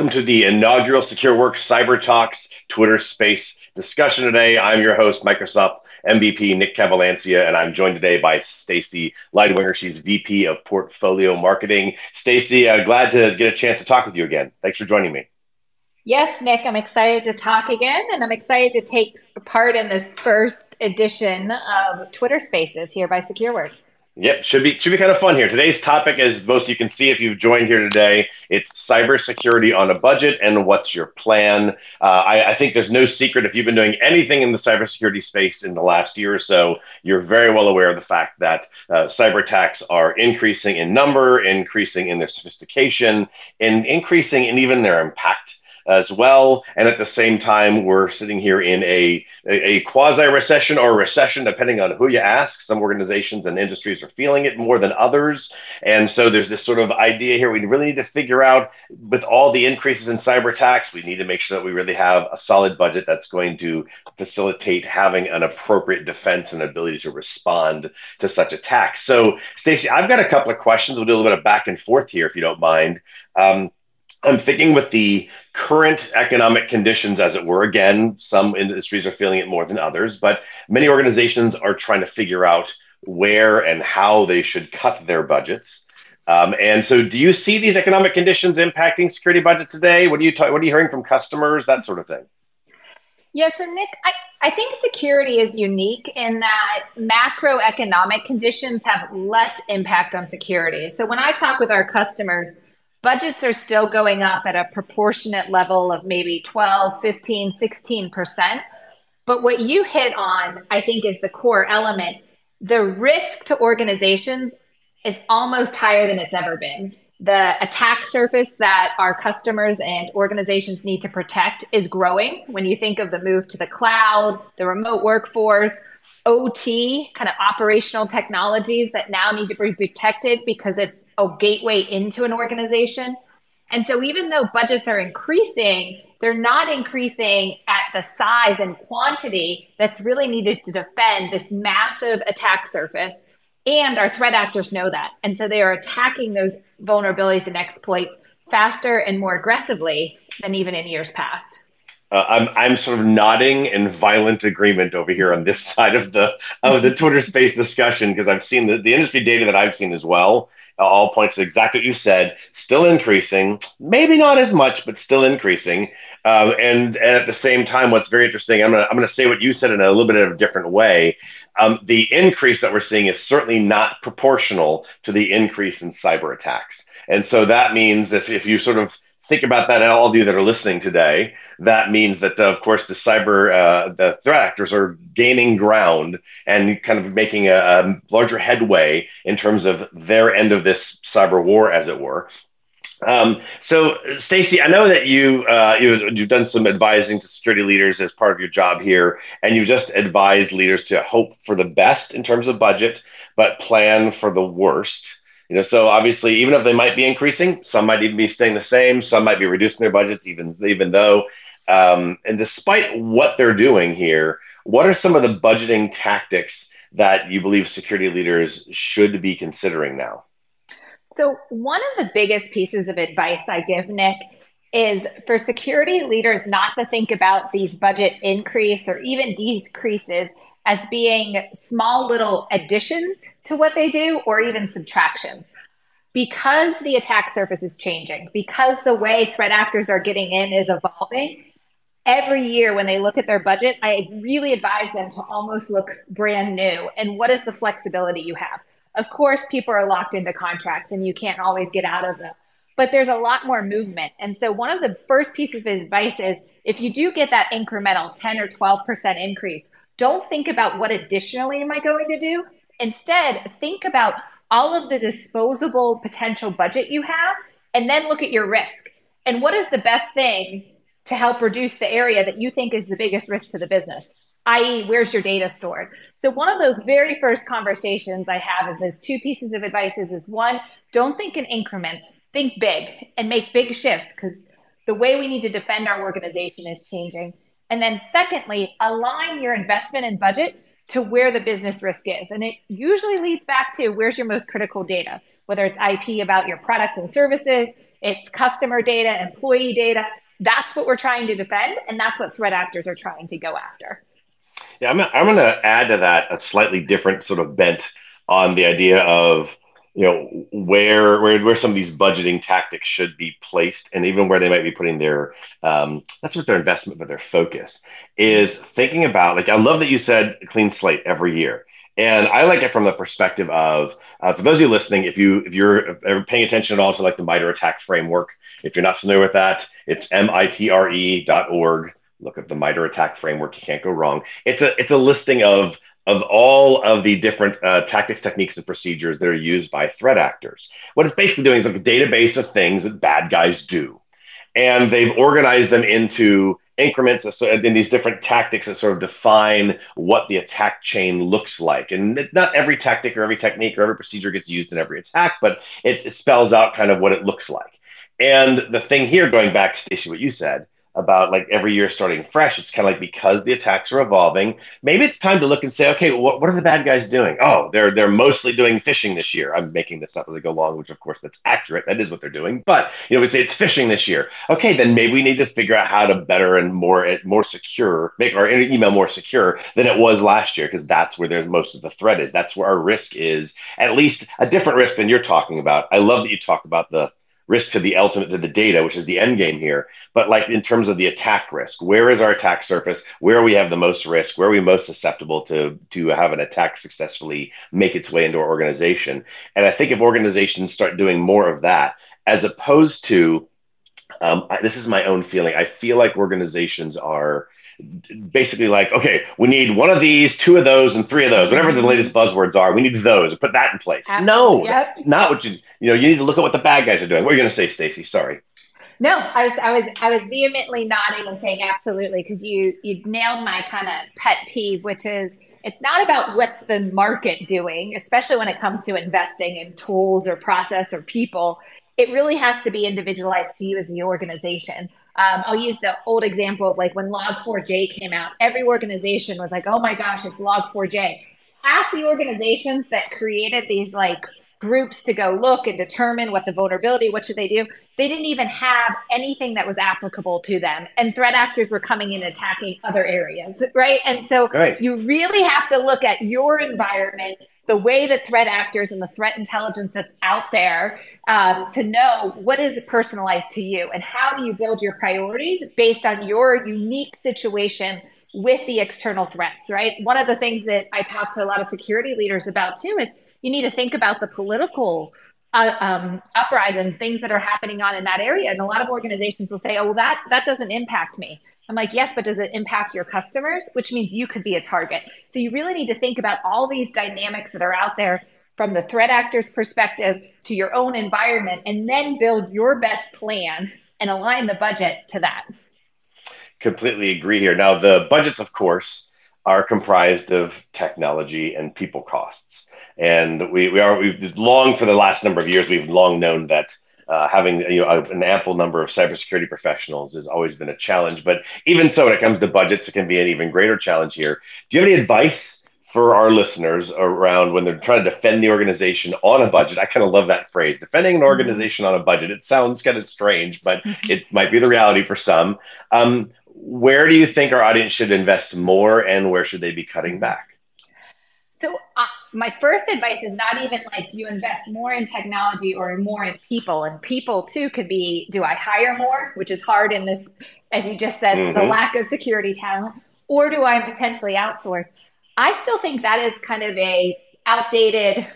welcome to the inaugural Secureworks Cyber Talks Twitter Space discussion today. I'm your host, Microsoft MVP Nick Cavalancia, and I'm joined today by Stacy Leidwinger. She's VP of Portfolio Marketing. Stacy, glad to get a chance to talk with you again. Thanks for joining me. Yes, Nick, I'm excited to talk again, and I'm excited to take part in this first edition of Twitter Spaces here by Secureworks. Yep, should be kind of fun here. Today's topic, as most you can see if you've joined here today, it's cybersecurity on a budget and what's your plan. I think there's no secret if you've been doing anything in the cybersecurity space in the last year or so, you're very well aware of the fact that cyber attacks are increasing in number, increasing in their sophistication, and increasing in even their impact as well. And at the same time, we're sitting here in a quasi-recession or recession, depending on who you ask. Some organizations and industries are feeling it more than others. And so there's this sort of idea here. We really need to figure out, with all the increases in cyber attacks, we need to make sure that we really have a solid budget that's going to facilitate having an appropriate defense and ability to respond to such attacks. So, Stacey, I've got a couple of questions. We'll do a little bit of back and forth here, if you don't mind. I'm thinking with the current economic conditions, as it were, again, some industries are feeling it more than others, but many organizations are trying to figure out where and how they should cut their budgets. And so do you see these economic conditions impacting security budgets today? What are you hearing from customers, that sort of thing? Yeah, so Nick, I think security is unique in that macroeconomic conditions have less impact on security. So when I talk with our customers, budgets are still going up at a proportionate level of maybe 12, 15, 16%. But what you hit on, I think, is the core element. The risk to organizations is almost higher than it's ever been. The attack surface that our customers and organizations need to protect is growing. When you think of the move to the cloud, the remote workforce, OT, kind of operational technologies that now need to be protected because it's a gateway into an organization. And so even though budgets are increasing, they're not increasing at the size and quantity that's really needed to defend this massive attack surface. And our threat actors know that. And so they are attacking those vulnerabilities and exploits faster and more aggressively than even in years past. I'm sort of nodding in violent agreement over here on this side of the Twitter space discussion, because I've seen the industry data that I've seen as well. All points to exactly what you said. Still increasing, maybe not as much, but still increasing. And at the same time, what's very interesting, I'm gonna say what you said in a little bit of a different way. The increase that we're seeing is certainly not proportional to the increase in cyber attacks. And so that means if you sort of think about that, and all of you that are listening today, that means that, of course, the threat actors are gaining ground and kind of making a larger headway in terms of their end of this cyber war, as it were. So, Stacy, I know that you've done some advising to security leaders as part of your job here, and you just advised leaders to hope for the best in terms of budget, but plan for the worst. So obviously, even if they might be increasing, some might even be staying the same. Some might be reducing their budgets, even though. And despite what they're doing here, what are some of the budgeting tactics that you believe security leaders should be considering now? So one of the biggest pieces of advice I give, Nick, is for security leaders not to think about these budget increase or even decreases as being small little additions to what they do or even subtractions. Because the attack surface is changing, because the way threat actors are getting in is evolving, every year when they look at their budget, I really advise them to almost look brand new. And what is the flexibility you have? Of course, people are locked into contracts and you can't always get out of them, but there's a lot more movement. And so one of the first pieces of advice is if you do get that incremental 10 or 12% increase, don't think about what additionally am I going to do. Instead, think about all of the disposable potential budget you have, and then look at your risk. And what is the best thing to help reduce the area that you think is the biggest risk to the business, i.e., where's your data stored? So one of those very first conversations I have is those two pieces of advice is one, don't think in increments, think big and make big shifts because the way we need to defend our organization is changing. And then secondly, align your investment and budget to where the business risk is. And it usually leads back to where's your most critical data, whether it's IP about your products and services, it's customer data, employee data. That's what we're trying to defend, and that's what threat actors are trying to go after. Yeah, I'm going to add to that a slightly different sort of bent on the idea of, where some of these budgeting tactics should be placed, and even where they might be putting their that's what their investment, but their focus is thinking about. Like, I love that you said clean slate every year, and I like it from the perspective of, for those of you listening, if you're ever paying attention at all to like the MITRE ATT&CK framework, if you're not familiar with that, it's mitre.org. Look at the MITRE ATT&CK framework. You can't go wrong. It's a listing of all of the different tactics, techniques, and procedures that are used by threat actors. What it's basically doing is like a database of things that bad guys do, and they've organized them into increments in these different tactics that sort of define what the attack chain looks like. And not every tactic or every technique or every procedure gets used in every attack, but it spells out kind of what it looks like. And the thing here, going back, Stacey, what you said about like every year starting fresh, it's kind of like, because the attacks are evolving, maybe it's time to look and say, okay, what are the bad guys doing? Oh, they're mostly doing phishing this year. I'm making this up as I go along, which of course that's accurate. That is what they're doing. But we say it's phishing this year. Okay, then maybe we need to figure out how to better and more secure, make our email more secure than it was last year, because that's where there's most of the threat is. That's where our risk is, at least a different risk than you're talking about. I love that you talk about the risk to the ultimate, to the data, which is the end game here. But like in terms of the attack risk, where is our attack surface? Where we have the most risk? Where are we most susceptible to have an attack successfully make its way into our organization? And I think if organizations start doing more of that, as opposed to, this is my own feeling, I feel like organizations are basically like, okay, we need one of these, two of those, and three of those, whatever the latest buzzwords are. We need those. Put that in place. Absolutely. No, Yep. that's not what you need to look at what the bad guys are doing. What are you going to say, Stacey? Sorry. No, I was vehemently nodding and saying absolutely, because you nailed my kind of pet peeve, which is it's not about what's the market doing, especially when it comes to investing in tools or process or people. It really has to be individualized to you as the organization. I'll use the old example of like when Log4j came out, every organization was like, oh my gosh, it's Log4j. Half the organizations that created these like groups to go look and determine what the vulnerability, what should they do, they didn't even have anything that was applicable to them. And threat actors were coming in and attacking other areas, right? And so Right. you really have to look at your environment, the way that threat actors and the threat intelligence that's out there, to know what is personalized to you and how do you build your priorities based on your unique situation with the external threats, right? One of the things that I talk to a lot of security leaders about too is you need to think about the political uprising, things that are happening on in that area. And a lot of organizations will say, oh, well, that doesn't impact me. I'm like, yes, but does it impact your customers? Which means you could be a target. So you really need to think about all these dynamics that are out there from the threat actor's perspective to your own environment, and then build your best plan and align the budget to that. Completely agree here. Now, the budgets, of course, are comprised of technology and people costs. And we've long, for the last number of years, we've long known that having an ample number of cybersecurity professionals has always been a challenge. But even so, when it comes to budgets, it can be an even greater challenge here. Do you have any advice for our listeners around when they're trying to defend the organization on a budget? I kind of love that phrase, defending an organization on a budget. It sounds kind of strange, but it might be the reality for some. Where do you think our audience should invest more, and where should they be cutting back? So my first advice is not even like, do you invest more in technology or more in people? And people too could be, do I hire more, which is hard in this, as you just said, the lack of security talent, or do I potentially outsource? I still think that is kind of a outdated,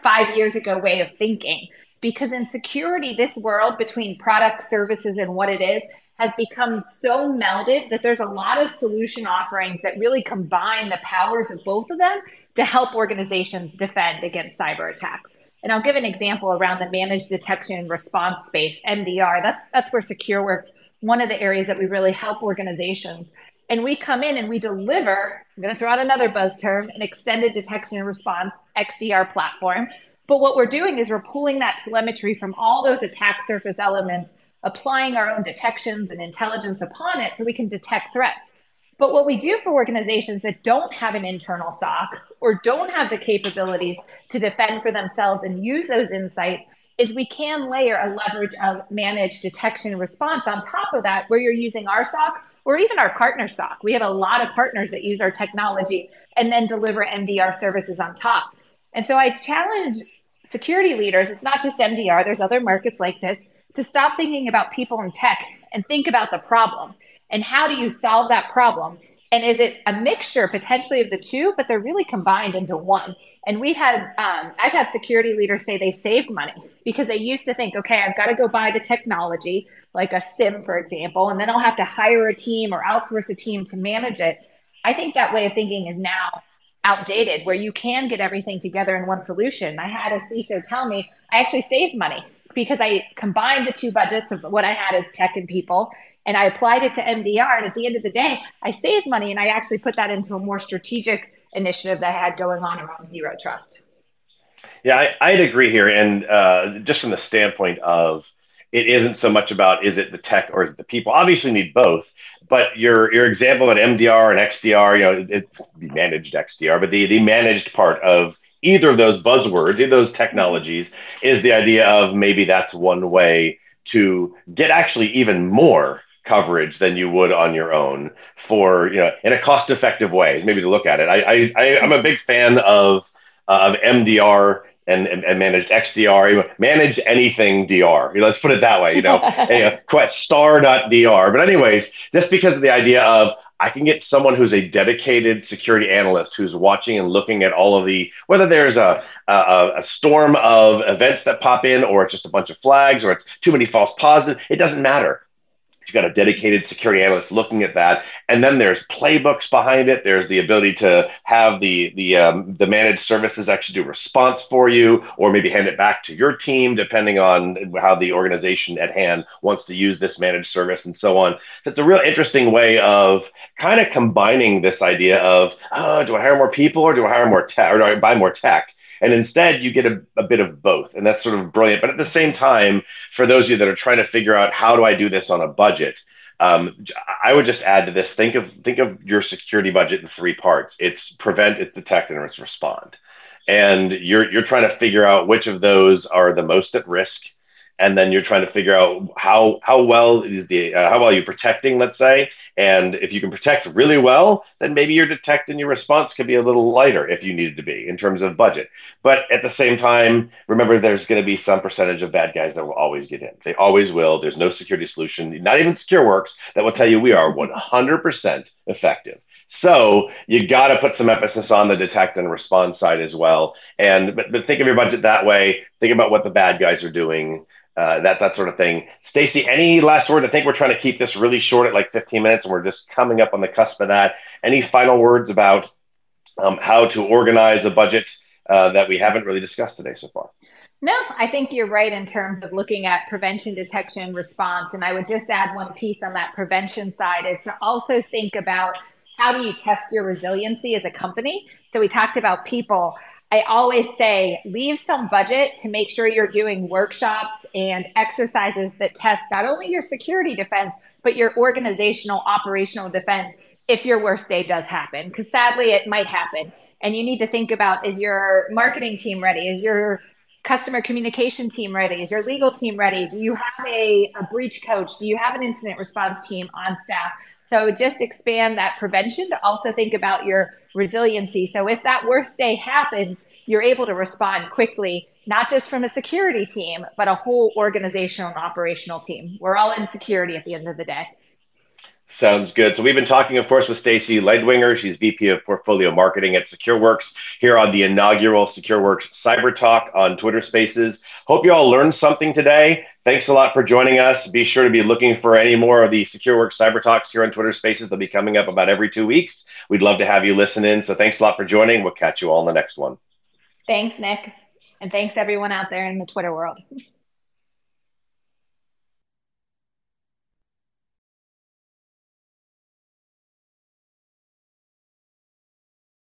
5 years ago way of thinking, because in security, this world between product, services, and what it is has become so melded that there's a lot of solution offerings that really combine the powers of both of them to help organizations defend against cyber attacks. And I'll give an example around the managed detection and response space, MDR. That's where Secureworks, one of the areas that we really help organizations. And we come in and we deliver, I'm going to throw out another buzz term, an extended detection and response, XDR platform. But what we're doing is we're pulling that telemetry from all those attack surface elements, applying our own detections and intelligence upon it so we can detect threats. But what we do for organizations that don't have an internal SOC or don't have the capabilities to defend for themselves and use those insights is we can layer a leverage of managed detection and response on top of that, where you're using our SOC or even our partner SOC. We have a lot of partners that use our technology and then deliver MDR services on top. And so I challenge security leaders, it's not just MDR, there's other markets like this, to stop thinking about people and tech and think about the problem. And how do you solve that problem? And is it a mixture potentially of the two, but they're really combined into one? And I've had security leaders say they saved money because they used to think, okay, I've got to go buy the technology, like a SIM, for example, and then I'll have to hire a team or outsource a team to manage it. I think that way of thinking is now outdated, where you can get everything together in one solution. I had a CISO tell me I actually saved money because I combined the two budgets of what I had as tech and people, and I applied it to MDR. And at the end of the day, I saved money, and I actually put that into a more strategic initiative that I had going on around zero trust. Yeah, I'd agree here. And just from the standpoint of it isn't so much about is it the tech or is it the people? Obviously, you need both. But your example at MDR and XDR, it's managed XDR, but the managed part of either of those buzzwords, either of those technologies, is the idea of maybe that's one way to get actually even more coverage than you would on your own for in a cost effective way, maybe to look at it. I'm a big fan of MDR and managed XDR, managed anything DR. Let's put it that way. Star.dr. But anyways, just because of the idea of I can get someone who's a dedicated security analyst who's watching and looking at all of whether there's a storm of events that pop in, or it's just a bunch of flags, or it's too many false positives. It doesn't matter. You've got a dedicated security analyst looking at that, and then there's playbooks behind it. There's the ability to have the managed services actually do response for you, or maybe hand it back to your team, depending on how the organization at hand wants to use this managed service, and so on. So it's a real interesting way of kind of combining this idea of, do I hire more people, or do I hire more tech, or do I buy more tech? And instead, you get a bit of both. And that's sort of brilliant. But at the same time, for those of you that are trying to figure out how do I do this on a budget, I would just add to this, think of your security budget in three parts. It's prevent, it's detect, and it's respond. And you're trying to figure out which of those are the most at risk. And then you're trying to figure out how well how well you're protecting, let's say. And if you can protect really well, then maybe your detect and your response could be a little lighter if you needed to be in terms of budget. But at the same time, remember, there's going to be some percentage of bad guys that will always get in. They always will. There's no security solution, not even Secureworks, that will tell you we are 100% effective. So you got to put some emphasis on the detect and response side as well. But think of your budget that way. Think about what the bad guys are doing. That sort of thing. Stacey, any last word? I think we're trying to keep this really short at like 15 minutes, and we're just coming up on the cusp of that. Any final words about how to organize a budget that we haven't really discussed today so far? No, I think you're right in terms of looking at prevention, detection, response. And I would just add one piece on that prevention side is to also think about how do you test your resiliency as a company? So we talked about people. I always say leave some budget to make sure you're doing workshops and exercises that test not only your security defense, but your organizational operational defense if your worst day does happen. Because sadly, it might happen. And you need to think about, is your marketing team ready? Is your customer communication team ready? Is your legal team ready? Do you have a breach coach? Do you have an incident response team on staff? So just expand that prevention to also think about your resiliency. So if that worst day happens, you're able to respond quickly, not just from a security team, but a whole organizational and operational team. We're all in security at the end of the day. Sounds good. So we've been talking, of course, with Stacey Ledwinger. She's VP of Portfolio Marketing at Secureworks here on the inaugural Secureworks Cyber Talk on Twitter Spaces. Hope you all learned something today. Thanks a lot for joining us. Be sure to be looking for any more of the Secureworks Cyber Talks here on Twitter Spaces. They'll be coming up about every 2 weeks. We'd love to have you listen in. So thanks a lot for joining. We'll catch you all in the next one. Thanks, Nick. And thanks everyone out there in the Twitter world.